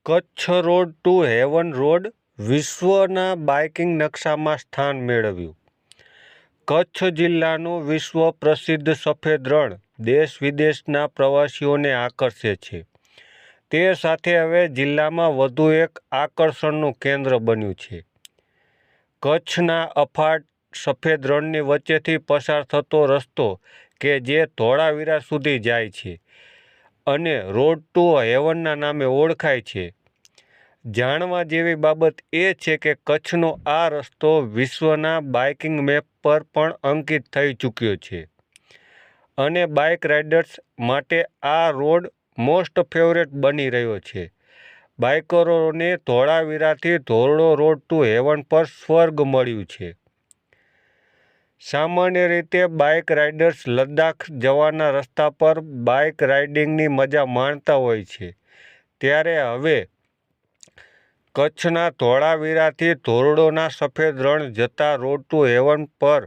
Kutch road to heaven road વિશ્વના biking નકશામાં સ્થાન મેળવ્યું. કચ્છ જિલ્લાનું વિશ્વ પ્રસિદ્ધ સફેદ રણ દેશ વિદેશના પ્રવાસીઓને આકર્ષે છે. તે સાથે હવે જિલ્લામાં વધુ એક આકર્ષણનું કેન્દ્ર બન્યું છે. કચ્છના અફાટ સફેદ રણની વચ્ચેથી પસાર થતો રસ્તો કે જે ધોળાવીરા સુધી જાય છે અને રોડ ટુ હેવનના નામે ઓળખાય છે. જાણવા જેવી બાબત એ છે કે કચ્છનો આ રસ્તો વિશ્વના બાઇકિંગ મેપ પર પણ અંકિત થઈ ચૂક્યો છે અને બાઇક રાઇડર્સ માટે આ રોડ મોસ્ટ ફેવરેટ બની રહ્યો છે. બાઇકરોને ધોળાવીરાથી ધોરડો રોડ ટુ હેવન પર સ્વર્ગ મળ્યું છે. સામાન્ય રીતે બાઇક રાઇડર્સ લદ્દાખ જવાના રસ્તા પર બાઇક રાઇડિંગની મજા માણતા હોય છે, ત્યારે હવે કચ્છના ધોળાવીરાથી ધોરડોના સફેદ રણ જતા રોડ ટુ હેવન પર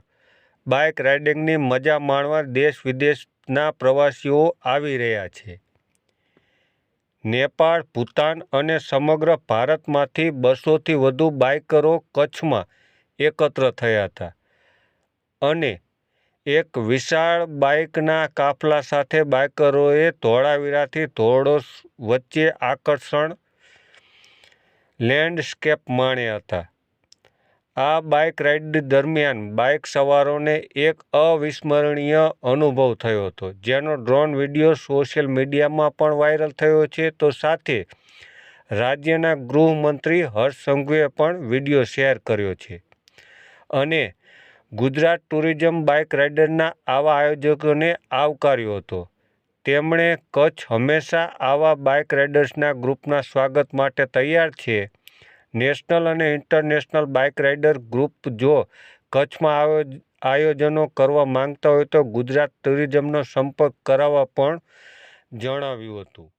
બાઇક રાઇડિંગની મજા માણવા દેશ વિદેશના પ્રવાસીઓ આવી રહ્યા છે. નેપાળ, ભૂતાન અને સમગ્ર ભારતમાંથી 200થી વધુ બાઇકરો કચ્છમાં એકત્ર થયા હતા અને એક વિશાળ બાઇકના કાફલા સાથે બાઇકરોએ ધોળાવીરાથી ધોરડો વચ્ચે આકર્ષણ લેન્ડસ્કેપ માણ્યા હતા. આ બાઇક રાઇડ દરમિયાન બાઇક સવારોને એક અવિસ્મરણીય અનુભવ થયો હતો, જેનો ડ્રોન વિડીયો સોશિયલ મીડિયામાં પણ વાયરલ થયો છે. તો સાથે રાજ્યના ગૃહમંત્રી હર્ષ સંઘવીએ પણ વિડીયો શેર કર્યો છે અને ગુજરાત ટુરિઝમ બાઇક રાઇડરના આવા આયોજકોને આવકાર્યો હતો. તેમણે કચ્છ હંમેશા આવા બાઇક રાઇડર્સના ગ્રુપના સ્વાગત માટે તૈયાર છે. નેશનલ અને ઇન્ટરનેશનલ બાઇક રાઇડર ગ્રુપ જો કચ્છમાં આયોજનો કરવા માંગતા હોય તો ગુજરાત ટુરિઝમનો સંપર્ક કરાવવા પણ જણાવ્યું હતું.